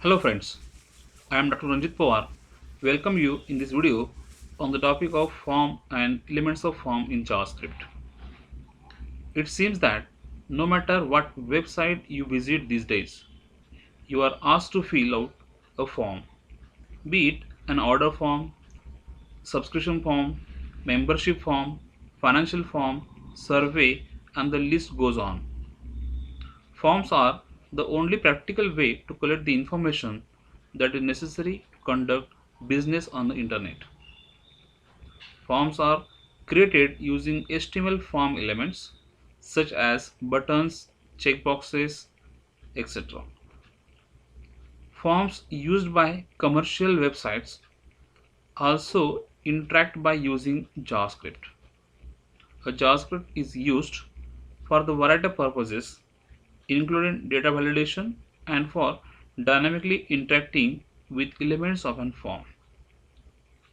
Hello friends, I am Dr. Ranjit Pawar. Welcome you in this video on the topic of form and elements of form in JavaScript. It seems that no matter what website you visit these days, you are asked to fill out a form, be it an order form, subscription form, membership form, financial form, survey, and the list goes on. Forms are the only practical way to collect the information that is necessary to conduct business on the internet. Forms are created using HTML form elements such as buttons, checkboxes, etc. Forms used by commercial websites also interact by using JavaScript. A JavaScript is used for the variety of purposes including data validation and for dynamically interacting with elements of a form.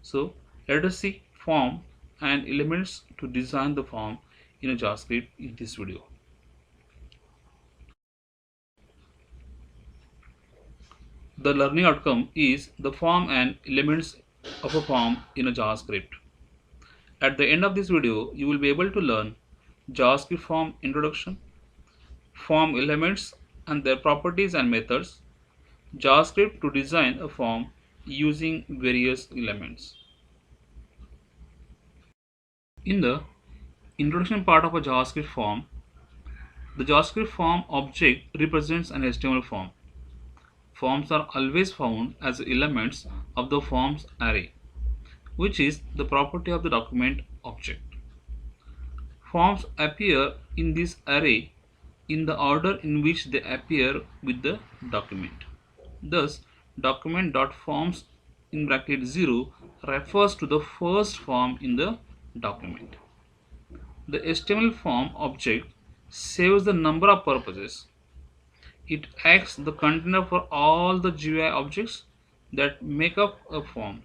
So let us see form and elements to design the form in a JavaScript in this video. The learning outcome is the form and elements of a form in a JavaScript. At the end of this video, you will be able to learn JavaScript form introduction, form elements and their properties and methods, JavaScript to design a form using various elements. In the introduction part of a JavaScript form, the JavaScript form object represents an HTML form. Forms are always found as elements of the forms array, which is the property of the document object. Forms appear in this array in the order in which they appear with the document. Thus, document.forms in bracket 0 refers to the first form in the document. The HTML form object saves the number of purposes. It acts the container for all the GUI objects that make up a form.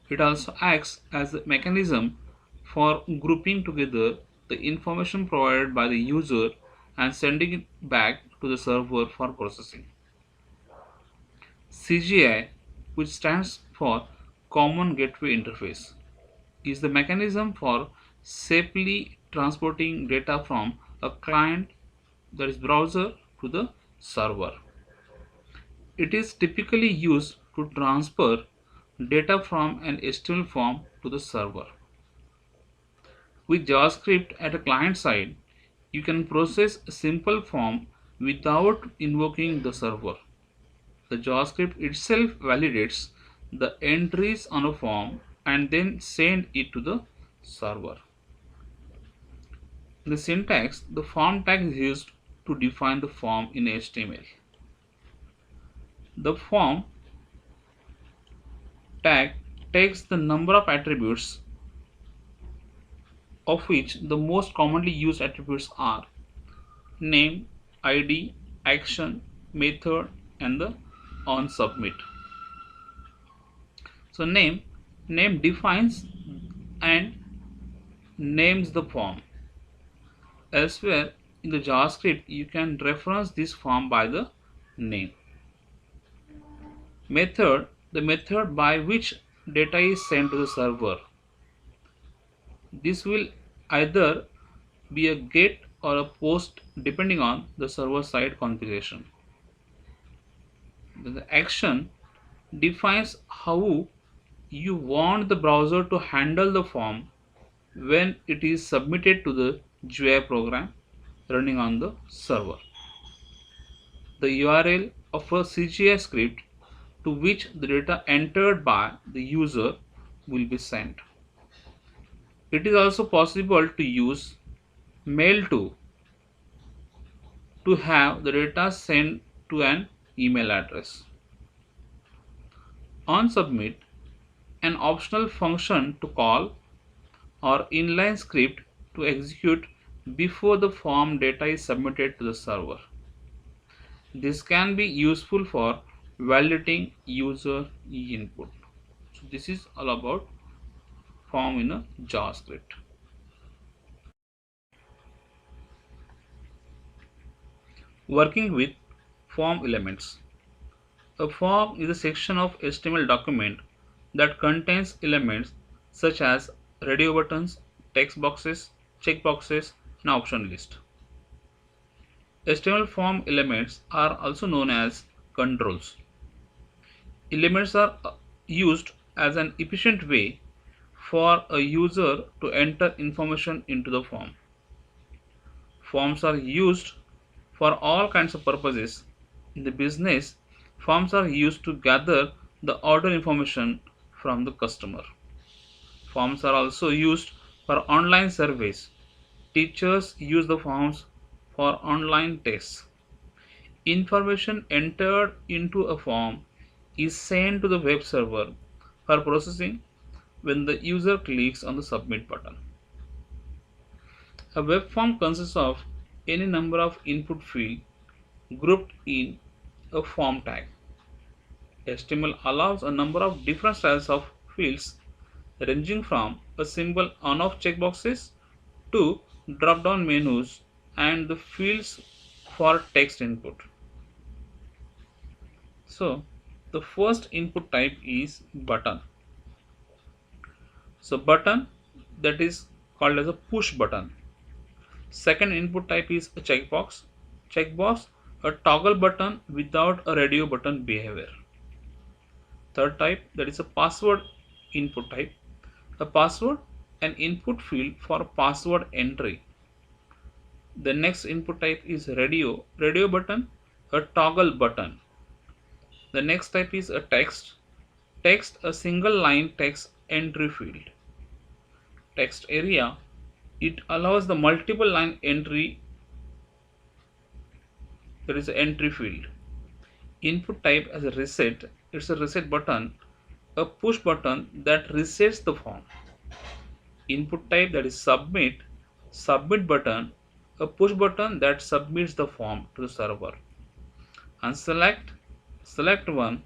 It also acts as the mechanism for grouping together the information provided by the user and sending it back to the server for processing. CGI, which stands for Common Gateway Interface, is the mechanism for safely transporting data from a client, that is browser, to the server. It is typically used to transfer data from an HTML form to the server. With JavaScript at a client side, you can process a simple form without invoking the server. The JavaScript itself validates the entries on a form and then send it to the server. In the syntax, the form tag is used to define the form in HTML. The form tag takes the number of attributes, of which the most commonly used attributes are name, ID, action, method, and the on submit. So name defines and names the form. Elsewhere in the JavaScript, you can reference this form by the name. Method, the method by which data is sent to the server. This will either be a get or a post depending on the server side configuration. The action defines how you want the browser to handle the form when it is submitted to the GUI program running on the server. The URL of a CGI script to which the data entered by the user will be sent. It is also possible to use mail to have the data sent to an email address. On submit, an optional function to call or inline script to execute before the form data is submitted to the server. This can be useful for validating user input. So this is all about form in a JavaScript. Working with form elements. A form is a section of HTML document that contains elements such as radio buttons, text boxes, checkboxes, and option list. HTML form elements are also known as controls. Elements are used as an efficient way for a user to enter information into the form. Forms are used for all kinds of purposes. In the business, forms are used to gather the order information from the customer. Forms are also used for online surveys. Teachers use the forms for online tests. Information entered into a form is sent to the web server for processing when the user clicks on the submit button. A web form consists of any number of input fields grouped in a form tag. HTML allows a number of different styles of fields ranging from a simple on-off checkboxes to drop-down menus and the fields for text input. So the first input type is button. So button, that is called as a push button. Second input type is a checkbox. Checkbox, a toggle button without a radio button behavior. Third type, that is a password input type. A password, an input field for password entry. The next input type is radio button, a toggle button. The next type is a text, a single line text entry field. Text area, it allows the multiple line entry, that is the entry field. Input type as a reset, it's a reset button, a push button that resets the form. Input type, that is submit button, a push button that submits the form to the server. And select one,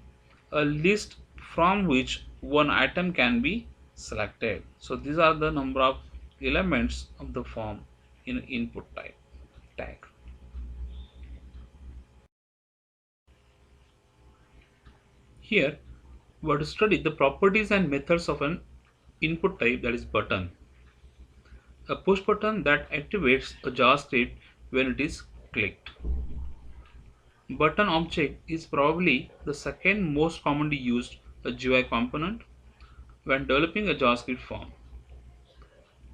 a list from which one item can be selected. So these are the number of elements of the form in input type tag. Here we have to study the properties and methods of an input type, that is button. A push button that activates a JavaScript when it is clicked. Button object is probably the second most commonly used a GUI component when developing a JavaScript form.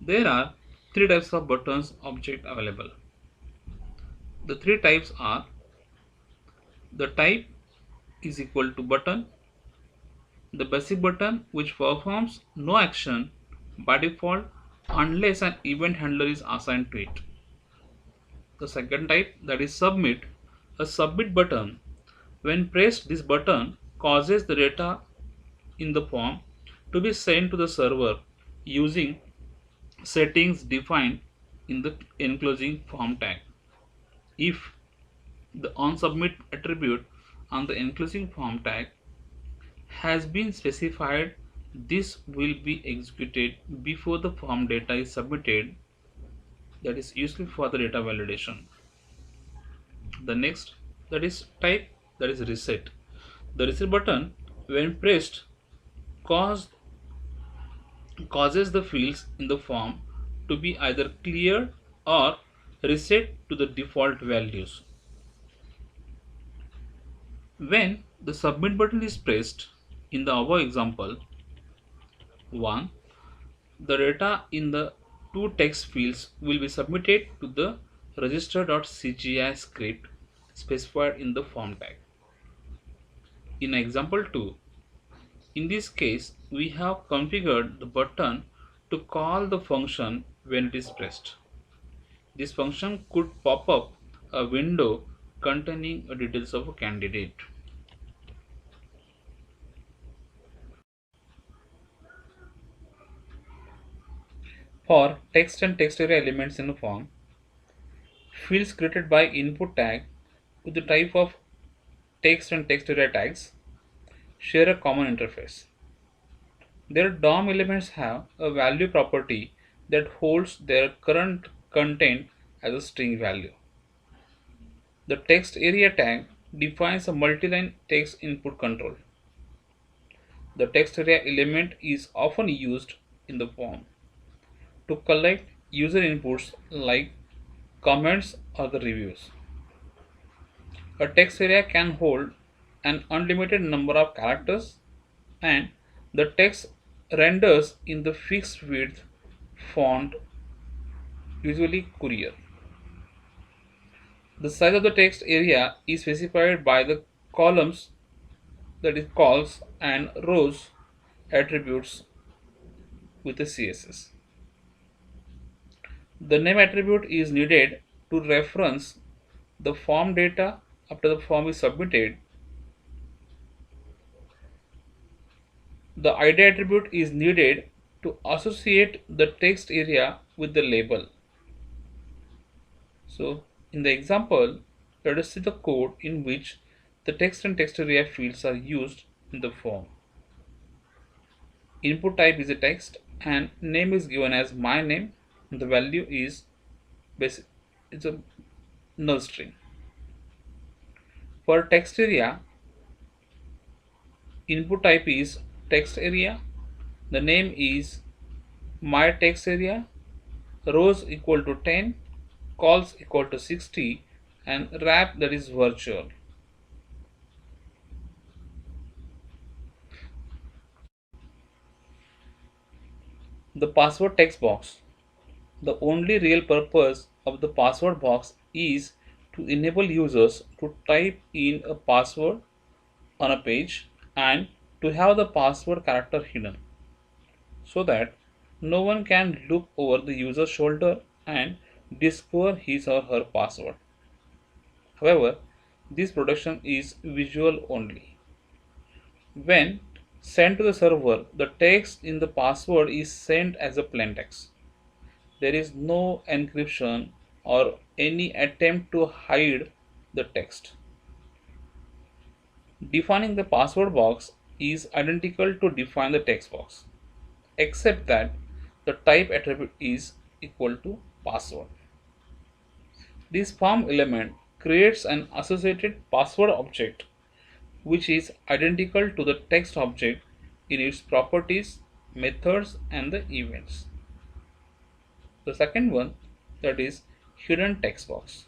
There are three types of buttons object available. The three types are: the type is equal to button, the basic button which performs no action by default unless an event handler is assigned to it. The second type, that is submit, a submit button. When pressed, this button causes the data in the form to be sent to the server using settings defined in the enclosing form tag. If the onSubmit attribute on the enclosing form tag has been specified, this will be executed before the form data is submitted, that is useful for the data validation. The next, that is type, that is reset. The reset button when pressed causes the fields in the form to be either cleared or reset to the default values. When the submit button is pressed in the above example 1, the data in the two text fields will be submitted to the register.cgi script specified in the form tag. In example 2, in this case we have configured the button to call the function when it is pressed. This function could pop up a window containing details of a candidate. For text and text area elements in a form, fields created by input tag with the type of text and text area tags share a common interface. Their DOM elements have a value property that holds their current content as a string value. The text area tag defines a multi-line text input control. The text area element is often used in the form to collect user inputs like comments or the reviews. A text area can hold an unlimited number of characters, and the text renders in the fixed width font, usually Courier. The size of the text area is specified by the columns, that is calls, and rows attributes with the CSS. The name attribute is needed to reference the form data after the form is submitted. The ID attribute is needed to associate the text area with the label. So, in the example, let us see the code in which the text and text area fields are used in the form. Input type is a text and name is given as my name. The value is basic, it's a null string. For text area, input type is text area, the name is my text area, rows equal to 10, calls equal to 60, and wrap, that is virtual. The password text box. The only real purpose of the password box is to enable users to type in a password on a page and to have the password character hidden, so that no one can look over the user's shoulder and discover his or her password. However, this protection is visual only. When sent to the server, the text in the password is sent as a plain text. There is no encryption or any attempt to hide the text. Defining the password box is identical to define the text box, except that the type attribute is equal to password. This form element creates an associated password object which is identical to the text object in its properties, methods, and the events. The second one, that is hidden text box.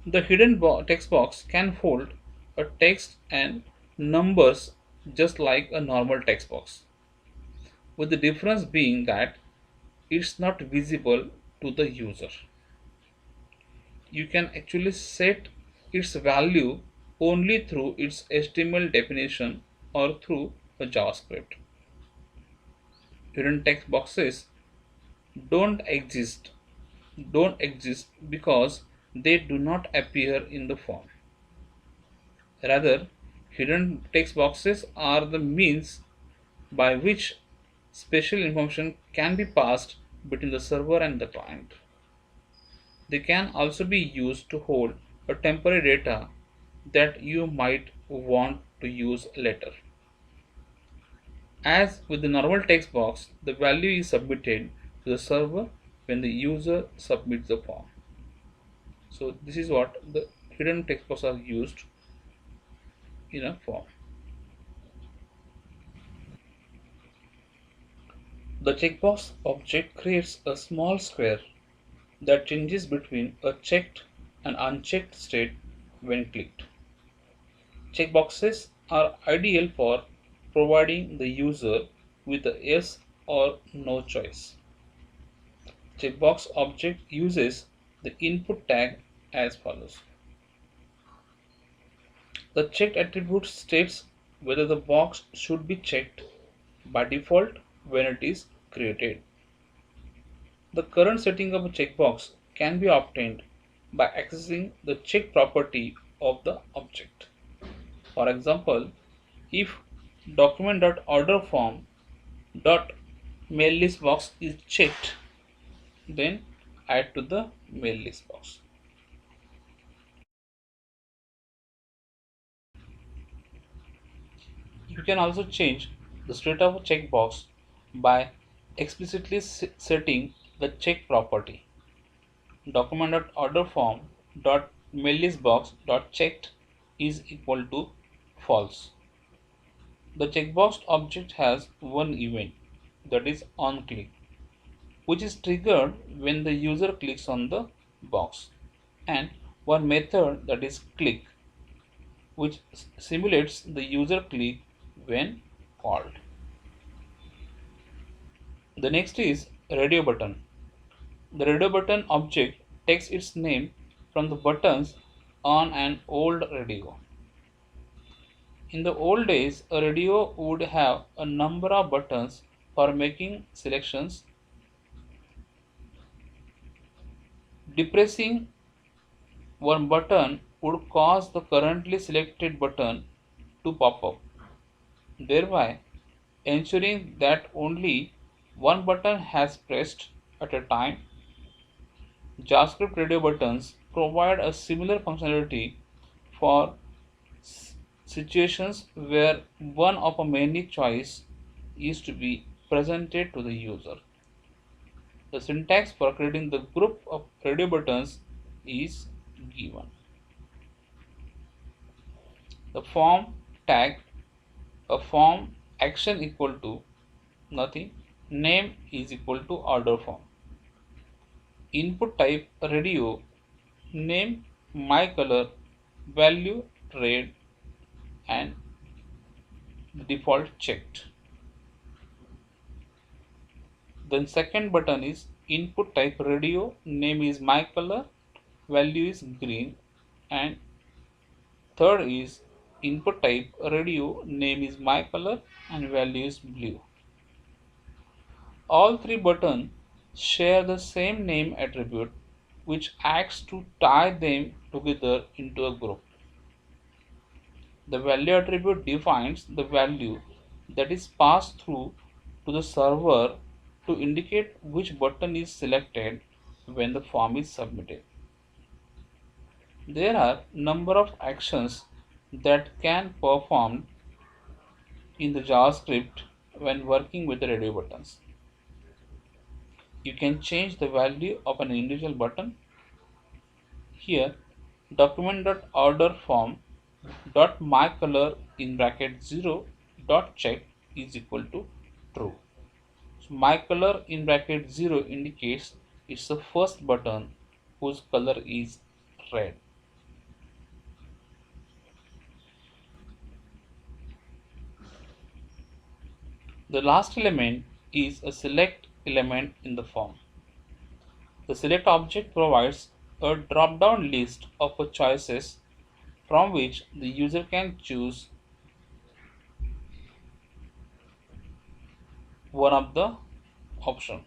The hidden text box can hold a text and numbers just like a normal text box, with the difference being that it's not visible to the user. You can actually set its value only through its HTML definition or through a JavaScript. Hidden text boxes don't exist don't exist because they do not appear in the form. Rather, hidden text boxes are the means by which special information can be passed between the server and the client. They can also be used to hold a temporary data that you might want to use later. As with the normal text box, the value is submitted to the server when the user submits the form. So this is what the hidden text boxes are used in a form. The checkbox object creates a small square that changes between a checked and unchecked state when clicked. Checkboxes are ideal for providing the user with a yes or no choice. Checkbox object uses the input tag as follows. The checked attribute states whether the box should be checked by default when it is created. The current setting of a checkbox can be obtained by accessing the check property of the object. For example, if document.orderForm.mail_list box is checked, then add to the mail list box. You can also change the state of a checkbox by explicitly setting the check property. Document.orderForm. mail box dot checked is equal to false. The checkbox object has one event, that is on click, which is triggered when the user clicks on the box, and one method, that is click, which simulates the user click when called. The next is radio button. The radio button object takes its name from the buttons on an old radio. In the old days, a radio would have a number of buttons for making selections. Depressing one button would cause the currently selected button to pop up, thereby ensuring that only one button has pressed at a time. JavaScript radio buttons provide a similar functionality for situations where one of a many choice is to be presented to the user. The syntax for creating the group of radio buttons is given. The form tag, a form action equal to nothing, name is equal to order form. Input type radio, name my color, value red, and the default checked. Then second button is input type radio, name is my color, value is green, and third is input type radio, name is my color, and value is blue. All three buttons share the same name attribute, which acts to tie them together into a group. The value attribute defines the value that is passed through to the server to indicate which button is selected when the form is submitted. There are number of actions that can perform in the JavaScript when working with the radio buttons. You can change the value of an individual button. Here, document.order form dot my color in bracket 0 dot check is equal to true. So my color in bracket 0 indicates it's the first button whose color is red. The last element is a select element in the form. The select object provides a drop-down list of choices from which the user can choose one of the options.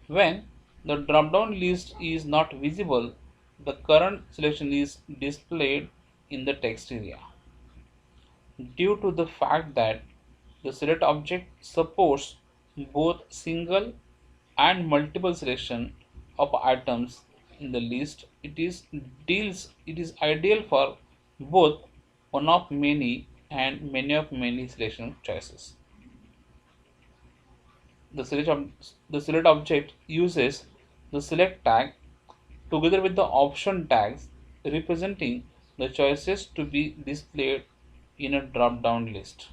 When the drop-down list is not visible, the current selection is displayed in the text area. Due to the fact that the select object supports both single and multiple selection of items in the list, it is ideal for both one of many and many of many selection choices. The select object uses the select tag together with the option tags representing the choices to be displayed in a drop-down list.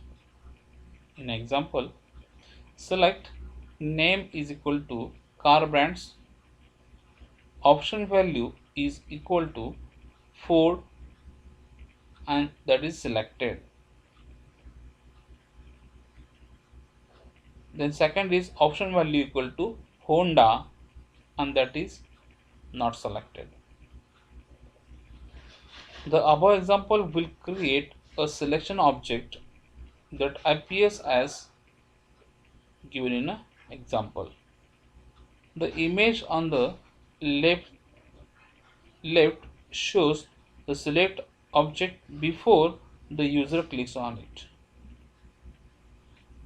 In example, select name is equal to car brands, option value is equal to Ford, and that is selected. Then second is option value equal to Honda, and that is not selected. The above example will create a selection object that appears as given in an example. The image on the left shows the select object before the user clicks on it.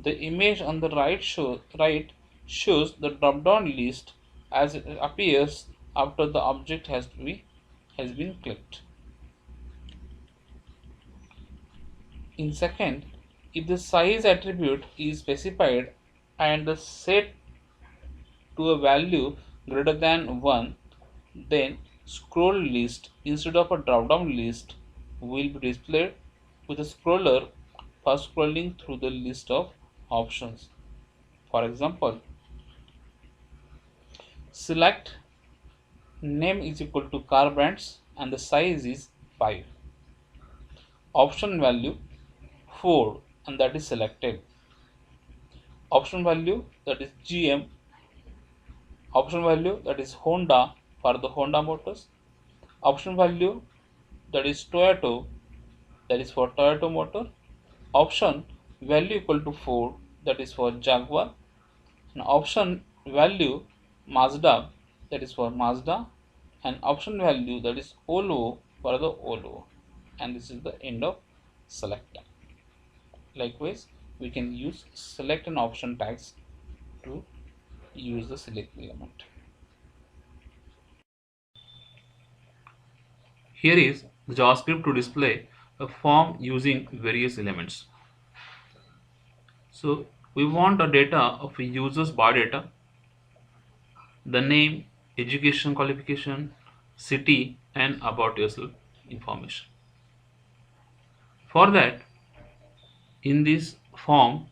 The image on the right shows the drop-down list as it appears after the object has been clicked. In second, if the size attribute is specified and set to a value greater than 1, then scroll list instead of a drop down list will be displayed with a scroller for scrolling through the list of options. For example, select name is equal to car brands and the size is 5. Option value 4 and that is selected. Option value that is GM. Option value that is Honda for the Honda Motors. Option value that is Toyota, that is for Toyota Motor. Option value equal to 4, that is for Jaguar. And option value Mazda, that is for Mazda. And option value that is Volvo for the Volvo. And this is the end of select. Likewise, we can use select and option tags to use the select element. Here is the JavaScript to display a form using various elements. So we want the data of a user's biodata, the name, education qualification, city, and about yourself information. For that, in this form,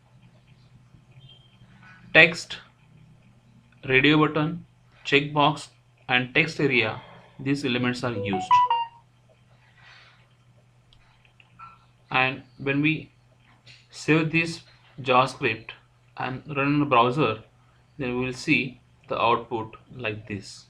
text, radio button, checkbox, and text area, these elements are used. And when we save this JavaScript and run in the browser, then we will see the output like this.